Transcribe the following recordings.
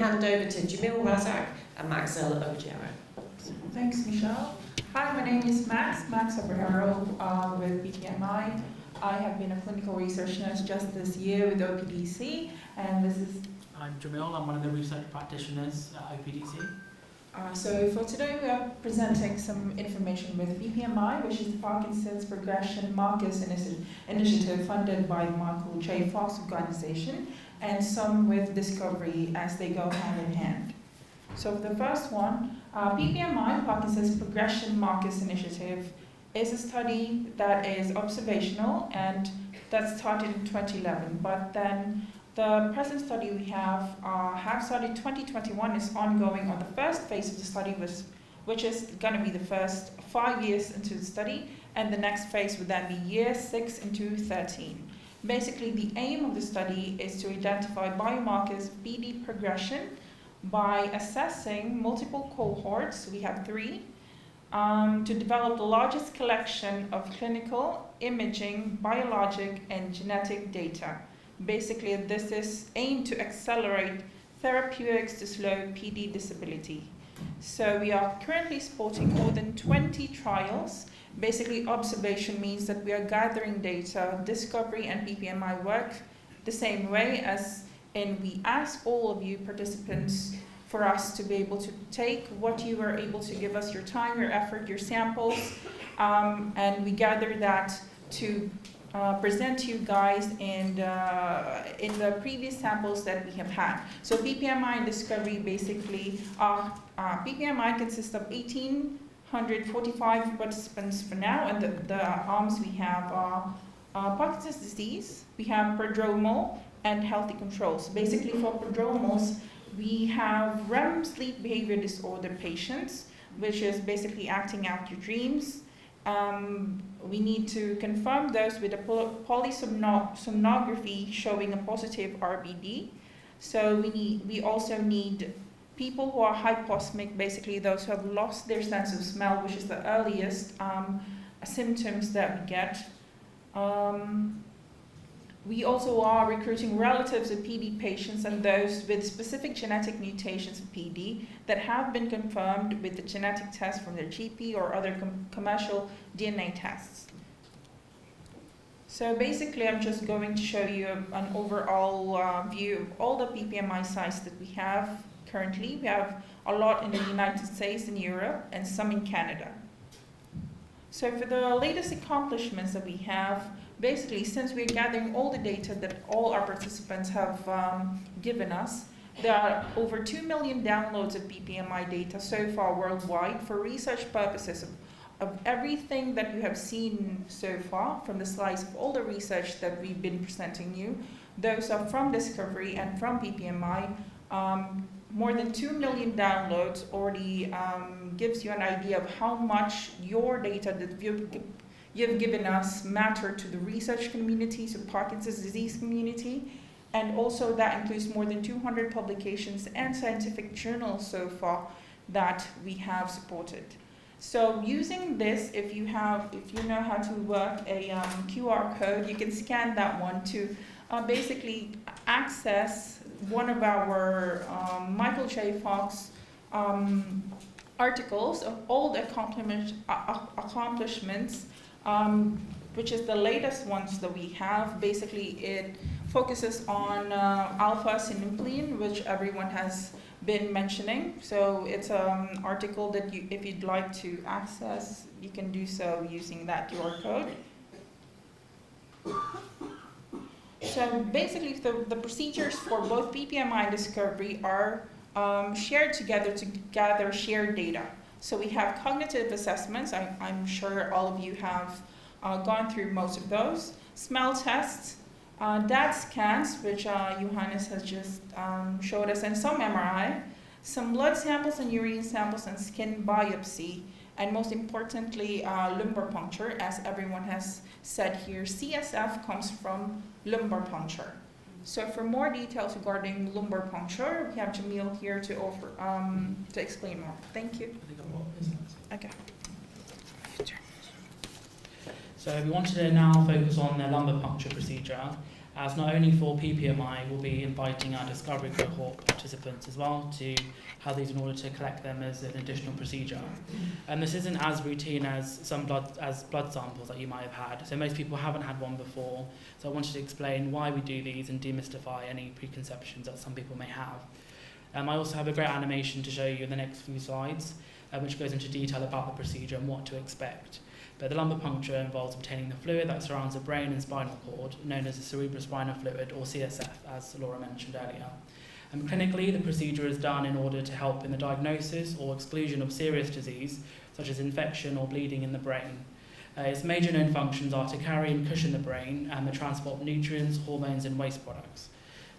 hand over to Jamil, Razzaque and Maccel Obejero. Thanks, Michelle. Hi, my name is Max Obejero with PPMI. I have been a clinical research nurse just this year with OPDC, and this is... I'm Jamil, I'm one of the research practitioners at OPDC. So for today we are presenting some information with PPMI, which is the Parkinson's Progression Markers Initiative funded by the Michael J. Fox Organization, and some with Discovery as they go hand in hand. So for the first one, PPMI, Parkinson's Progression Markers Initiative, is a study that is observational and that started in 2011, but then the present study we have started 2021 is ongoing on the first phase of the study, which is going to be the first 5 years into the study, and the next phase would then be year 6 into 13. Basically, the aim of the study is to identify biomarkers of PD progression by assessing multiple cohorts, we have 3, to develop the largest collection of clinical, imaging, biologic, and genetic data. Basically, this is aimed to accelerate therapeutics to slow PD disability. So we are currently supporting more than 20 trials. Basically, observation means that we are gathering data. Discovery and PPMI work the same way, as in we ask all of you participants for us to be able to take what you are able to give us, your time, your effort, your samples, and we gather that to present to you guys in the previous samples that we have had. So PPMI and Discovery basically, PPMI consists of 1,845 participants for now, and the arms we have are Parkinson's disease, we have prodromal, and healthy controls. Basically for prodromals, we have REM sleep behavior disorder patients, which is basically acting out your dreams. We need to confirm those with a polysomnography showing a positive RBD. So we also need people who are hyposmic, basically those who have lost their sense of smell, which is the earliest symptoms that we get. We also are recruiting relatives of PD patients and those with specific genetic mutations of PD that have been confirmed with the genetic test from their GP or other commercial DNA tests. So basically, I'm just going to show you an overall view of all the PPMI sites that we have currently. We have a lot in the United States and Europe, and some in Canada. So for the latest accomplishments that we have, basically, since we're gathering all the data that all our participants have given us, there are over 2 million downloads of PPMI data so far worldwide for research purposes of everything that you have seen so far from the slides of all the research that we've been presenting you. Those are from Discovery and from PPMI. More than 2 million downloads already gives you an idea of how much your data that you've given us matter to the research community, to Parkinson's disease community, and also that includes more than 200 publications and scientific journals so far that we have supported. So using this, if you know how to work a QR code, you can scan that one to basically access one of our Michael J. Fox articles of all the accomplishments, which is the latest ones that we have. Basically, it focuses on alpha-synuclein, which everyone has been mentioning. So it's an article that if you'd like to access, you can do so using that QR code. So basically, the procedures for both PPMI and Discovery are shared together to gather shared data. So we have cognitive assessments. I'm sure all of you have gone through most of those. Smell tests, DAT scans, which Johannes has just showed us, and some MRI, some blood samples and urine samples, and skin biopsy, and most importantly, lumbar puncture, as everyone has said here. CSF comes from lumbar puncture. So for more details regarding lumbar puncture, we have Jamil here to explain more. Thank you. Okay. So we wanted to now focus on the lumbar puncture procedure. as not only for PPMI, we'll be inviting our discovery cohort participants as well to have these in order to collect them as an additional procedure. And this isn't as routine as blood samples that you might have had. So most people haven't had one before. So I wanted to explain why we do these and demystify any preconceptions that some people may have. I also have a great animation to show you in the next few slides, which goes into detail about the procedure and what to expect. But the lumbar puncture involves obtaining the fluid that surrounds the brain and spinal cord, known as the cerebrospinal fluid, or CSF, as Laura mentioned earlier. Clinically, the procedure is done in order to help in the diagnosis or exclusion of serious disease, such as infection or bleeding in the brain. Its major known functions are to carry and cushion the brain and the transport of nutrients, hormones, and waste products.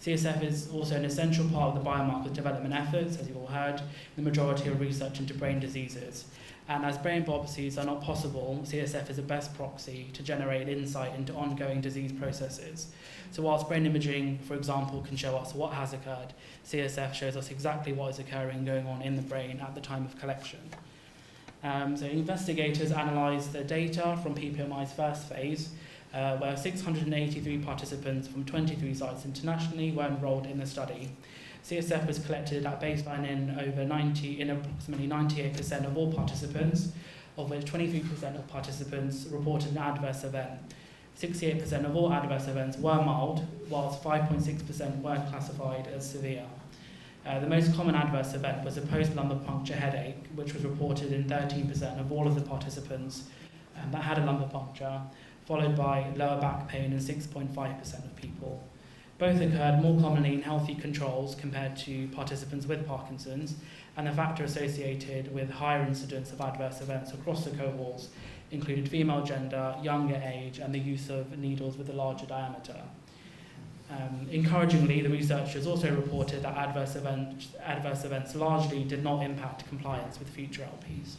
CSF is also an essential part of the biomarker development efforts, as you've all heard, the majority of research into brain diseases. And as brain biopsies are not possible, CSF is the best proxy to generate insight into ongoing disease processes. So whilst brain imaging, for example, can show us what has occurred, CSF shows us exactly what is occurring going on in the brain at the time of collection. So investigators analysed the data from PPMI's first phase, where 683 participants from 23 sites internationally were enrolled in the study. CSF was collected at baseline in approximately 98% of all participants, of which 23% of participants reported an adverse event. 68% of all adverse events were mild, whilst 5.6% weren't classified as severe. The most common adverse event was a post-lumbar puncture headache, which was reported in 13% of all of the participants that had a lumbar puncture, followed by lower back pain in 6.5% of people. Both occurred more commonly in healthy controls compared to participants with Parkinson's, and the factor associated with higher incidence of adverse events across the cohorts included female gender, younger age, and the use of needles with a larger diameter. Encouragingly, the researchers also reported that adverse events largely did not impact compliance with future LPs.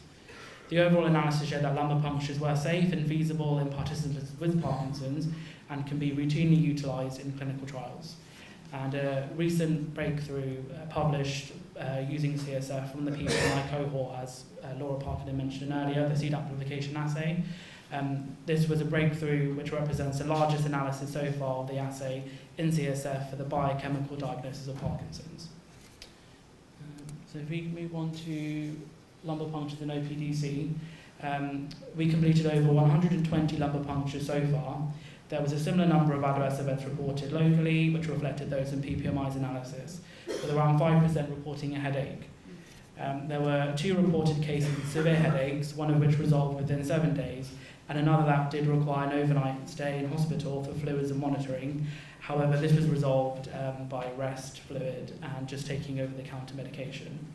The overall analysis showed that lumbar punctures were safe and feasible in participants with Parkinson's and can be routinely utilised in clinical trials. And a recent breakthrough published using CSF from the PPMI cohort, as Laura Parker mentioned earlier, the seed amplification assay. This was a breakthrough which represents the largest analysis so far of the assay in CSF for the biochemical diagnosis of Parkinson's. So if we move on to lumbar punctures in OPDC, we completed over 120 lumbar punctures so far. There was a similar number of adverse events reported locally, which reflected those in PPMI's analysis, with around 5% reporting a headache. There were 2 reported cases of severe headaches, one of which resolved within 7 days, and another that did require an overnight stay in hospital for fluids and monitoring. However, this was resolved by rest, fluid, and just taking over-the-counter medication.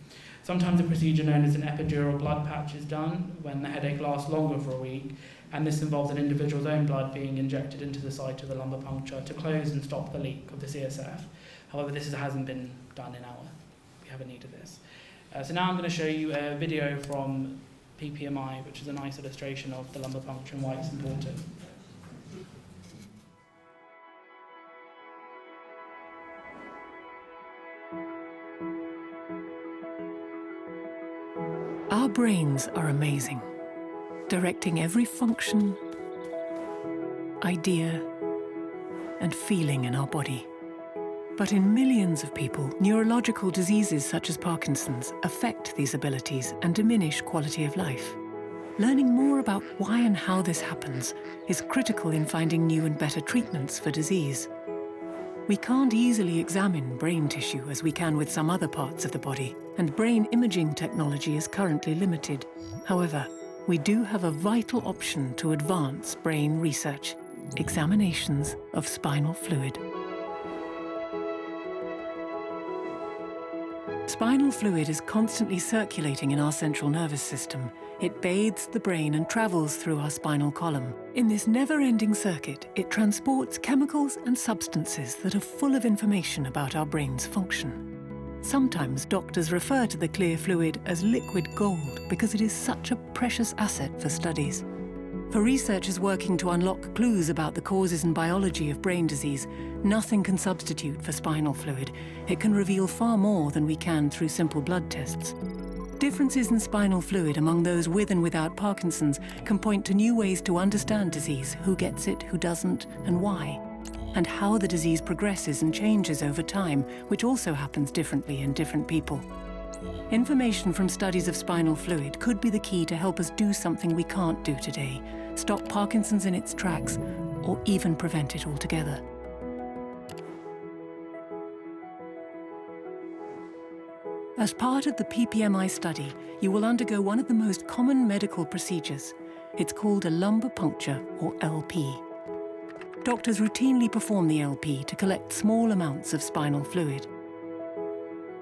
Sometimes a procedure known as an epidural blood patch is done when the headache lasts longer for a week, and this involves an individual's own blood being injected into the site of the lumbar puncture to close and stop the leak of the CSF. However, this hasn't been done we haven't needed this. So now I'm going to show you a video from PPMI, which is a nice illustration of the lumbar puncture and why it's important. Our brains are amazing, directing every function, idea, and feeling in our body. But in millions of people, neurological diseases such as Parkinson's affect these abilities and diminish quality of life. Learning more about why and how this happens is critical in finding new and better treatments for disease. We can't easily examine brain tissue as we can with some other parts of the body, and brain imaging technology is currently limited. However, we do have a vital option to advance brain research: examinations of spinal fluid. Spinal fluid is constantly circulating in our central nervous system. It bathes the brain and travels through our spinal column. In this never-ending circuit, it transports chemicals and substances that are full of information about our brain's function. Sometimes doctors refer to the clear fluid as liquid gold because it is such a precious asset for studies. For researchers working to unlock clues about the causes and biology of brain disease, nothing can substitute for spinal fluid. It can reveal far more than we can through simple blood tests. Differences in spinal fluid among those with and without Parkinson's can point to new ways to understand disease, who gets it, who doesn't, and why. and how the disease progresses and changes over time, which also happens differently in different people. Information from studies of spinal fluid could be the key to help us do something we can't do today, stop Parkinson's in its tracks, or even prevent it altogether. As part of the PPMI study, you will undergo one of the most common medical procedures. It's called a lumbar puncture, or LP. Doctors routinely perform the LP to collect small amounts of spinal fluid.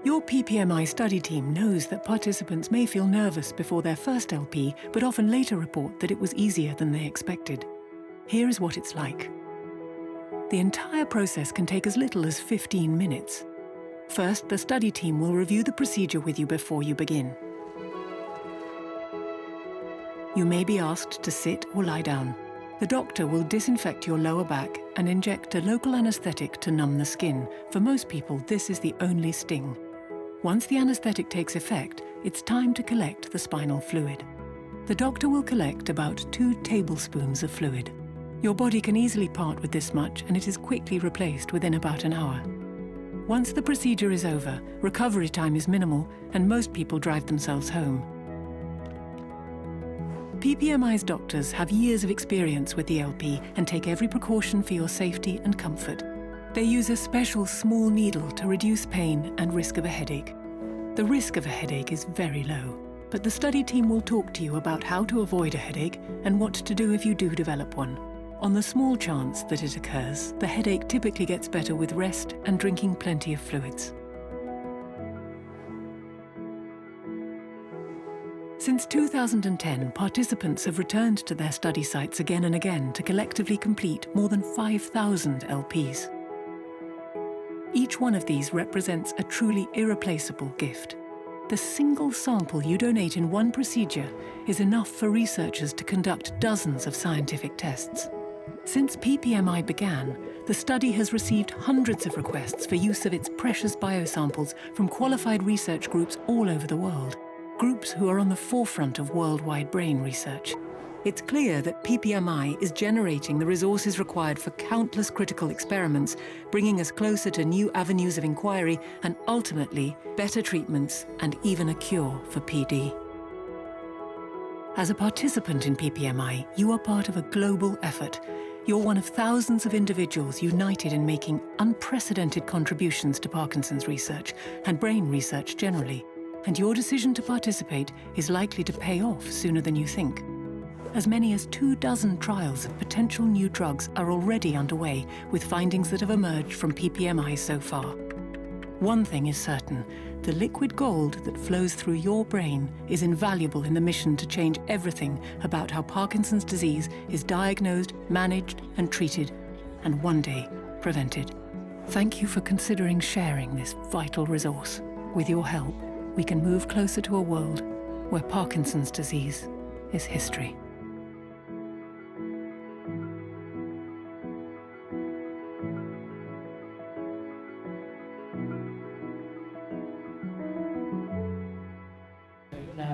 Your PPMI study team knows that participants may feel nervous before their first LP, but often later report that it was easier than they expected. Here is what it's like. The entire process can take as little as 15 minutes. First, the study team will review the procedure with you before you begin. You may be asked to sit or lie down. The doctor will disinfect your lower back and inject a local anesthetic to numb the skin. For most people, this is the only sting. Once the anesthetic takes effect, it's time to collect the spinal fluid. The doctor will collect about 2 tablespoons of fluid. Your body can easily part with this much, and it is quickly replaced within about an hour. Once the procedure is over, recovery time is minimal, and most people drive themselves home. PPMI's doctors have years of experience with the LP and take every precaution for your safety and comfort. They use a special small needle to reduce pain and risk of a headache. The risk of a headache is very low, but the study team will talk to you about how to avoid a headache and what to do if you do develop one. On the small chance that it occurs, the headache typically gets better with rest and drinking plenty of fluids. Since 2010, participants have returned to their study sites again and again to collectively complete more than 5,000 LPs. Each one of these represents a truly irreplaceable gift. The single sample you donate in one procedure is enough for researchers to conduct dozens of scientific tests. Since PPMI began, the study has received hundreds of requests for use of its precious biosamples from qualified research groups all over the world, groups who are on the forefront of worldwide brain research. It's clear that PPMI is generating the resources required for countless critical experiments, bringing us closer to new avenues of inquiry and ultimately better treatments and even a cure for PD. As a participant in PPMI, you are part of a global effort. You're one of thousands of individuals united in making unprecedented contributions to Parkinson's research and brain research generally. And your decision to participate is likely to pay off sooner than you think. As many as 24 trials of potential new drugs are already underway, with findings that have emerged from PPMI so far. One thing is certain: the liquid gold that flows through your brain is invaluable in the mission to change everything about how Parkinson's disease is diagnosed, managed, and treated, and one day prevented. Thank you for considering sharing this vital resource. With your help, we can move closer to a world where Parkinson's disease is history.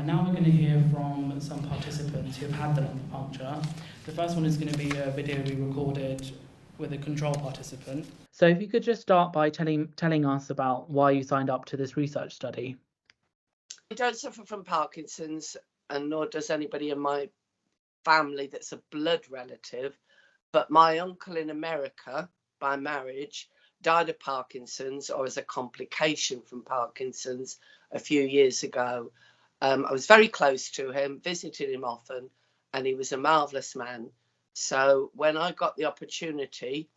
Now we're going to hear from some participants who have had the lumbar puncture. The first one is going to be a video we recorded with a control participant. So if you could just start by telling us about why you signed up to this research study. I don't suffer from Parkinson's, and nor does anybody in my family that's a blood relative, but my uncle in America, by marriage, died of Parkinson's, or as a complication from Parkinson's, a few years ago. I was very close to him, visited him often, and he was a marvellous man. So when I got the opportunity,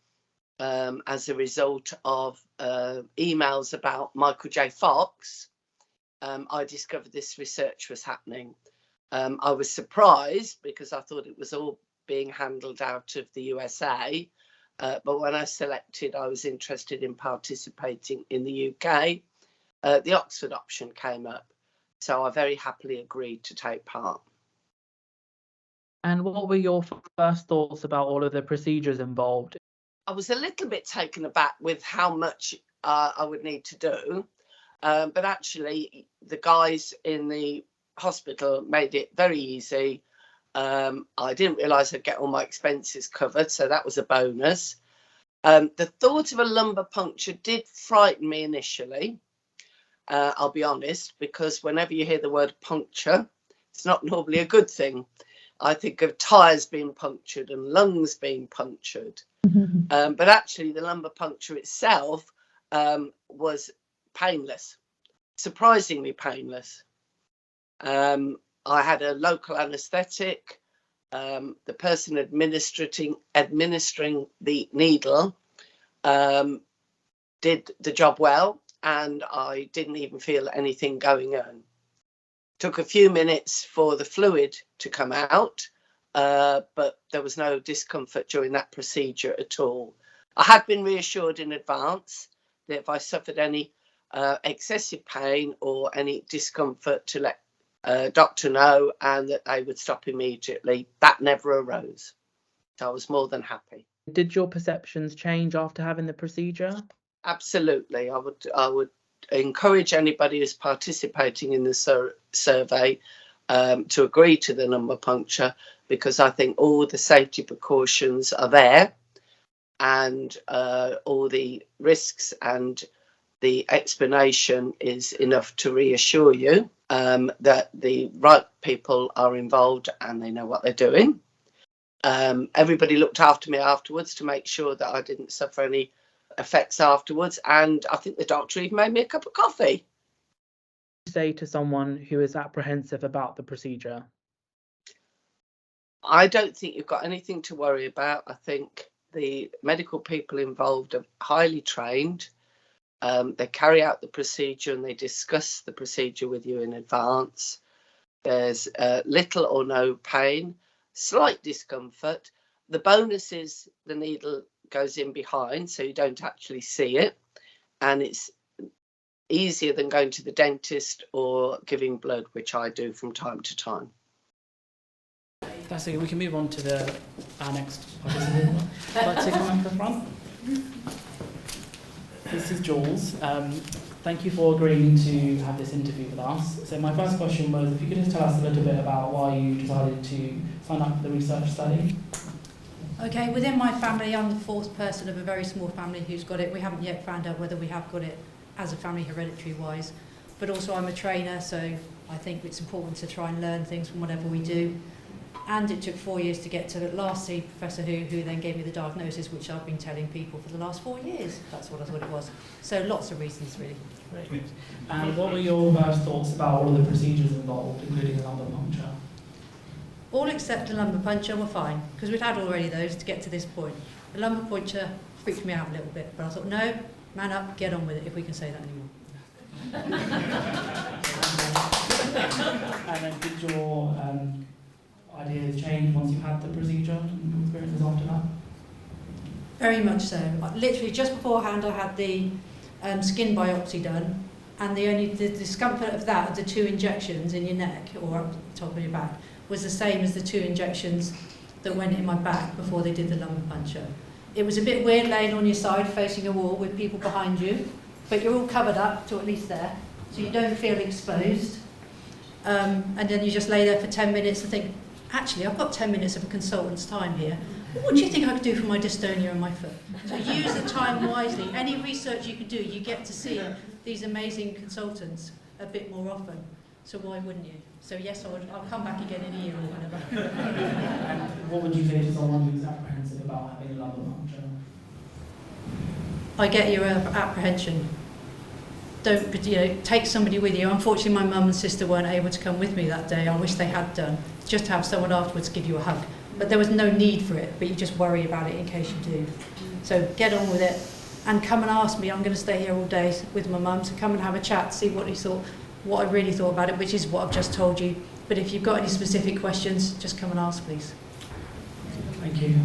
as a result of emails about Michael J. Fox, I discovered this research was happening. I was surprised because I thought it was all being handled out of the USA. But when I selected, I was interested in participating in the UK. The Oxford option came up. So I very happily agreed to take part. And what were your first thoughts about all of the procedures involved? I was a little bit taken aback with how much I would need to do. But actually, the guys in the hospital made it very easy. I didn't realise I'd get all my expenses covered, so that was a bonus. The thought of a lumbar puncture did frighten me initially, I'll be honest, because whenever you hear the word puncture, it's not normally a good thing. I think of tyres being punctured and lungs being punctured. But actually the lumbar puncture itself was painless, surprisingly painless. I had a local anaesthetic. The person administering the needle did the job well, and I didn't even feel anything going on. Took a few minutes for the fluid to come out, but there was no discomfort during that procedure at all. I had been reassured in advance that if I suffered any excessive pain or any discomfort, to let doctor know, and that they would stop immediately. That never arose, so I was more than happy. Did your perceptions change after having the procedure? Absolutely. I would encourage anybody who's participating in the survey to agree to the lumbar puncture, because I think all the safety precautions are there, and all the risks and the explanation is enough to reassure you that the right people are involved and they know what they're doing. Everybody looked after me afterwards to make sure that I didn't suffer any effects afterwards, and I think the doctor even made me a cup of coffee. Say to someone who is apprehensive about the procedure? I don't think you've got anything to worry about. I think the medical people involved are highly trained. They carry out the procedure and they discuss the procedure with you in advance. There's little or no pain, slight discomfort. The bonus is the needle goes in behind, so you don't actually see it, and it's easier than going to the dentist or giving blood, which I do from time to time. That's it. We can move on to our next participant. I'd like to come up to the front. This is Jules. Thank you for agreeing to have this interview with us. So my first question was, if you could just tell us a little bit about why you decided to sign up for the research study. Okay, within my family, I'm the fourth person of a very small family who's got it. We haven't yet found out whether we have got it as a family hereditary-wise. But also I'm a trainer, so I think it's important to try and learn things from whatever we do. And it took 4 years to get to the last see Professor who then gave me the diagnosis, which I've been telling people for the last 4 years. That's what I thought it was. So lots of reasons, really. Great. And what were your first thoughts about all the procedures involved, including the lumbar puncture? All except the lumbar puncture were fine, because we'd had already those to get to this point. The lumbar puncture freaked me out a little bit, but I thought, no, man up, get on with it, if we can say that anymore. And then did your ideas change once you had the procedure and experiences after that? Very much so. Literally just beforehand I had the skin biopsy done, and the discomfort of that, the 2 injections in your neck or up the top of your back, was the same as the 2 injections that went in my back before they did the lumbar puncture. It was a bit weird laying on your side facing a wall with people behind you, but you're all covered up to at least there, so you don't feel exposed. And then you just lay there for 10 minutes and think, actually, I've got 10 minutes of a consultant's time here. What do you think I could do for my dystonia in my foot? So use the time wisely. Any research you can do, you get to see these amazing consultants a bit more often. So why wouldn't you? So yes, I'll come back again in a year or whenever. And what would you say to someone who's apprehensive about having a lumbar puncture? I get your apprehension. Don't, take somebody with you. Unfortunately, my mum and sister weren't able to come with me that day. I wish they had done. Just to have someone afterwards give you a hug. But there was no need for it, but you just worry about it in case you do. So get on with it and come and ask me. I'm going to stay here all day with my mum, so come and have a chat, see what I really thought about it, which is what I've just told you. But if you've got any specific questions, just come and ask, please. Thank you.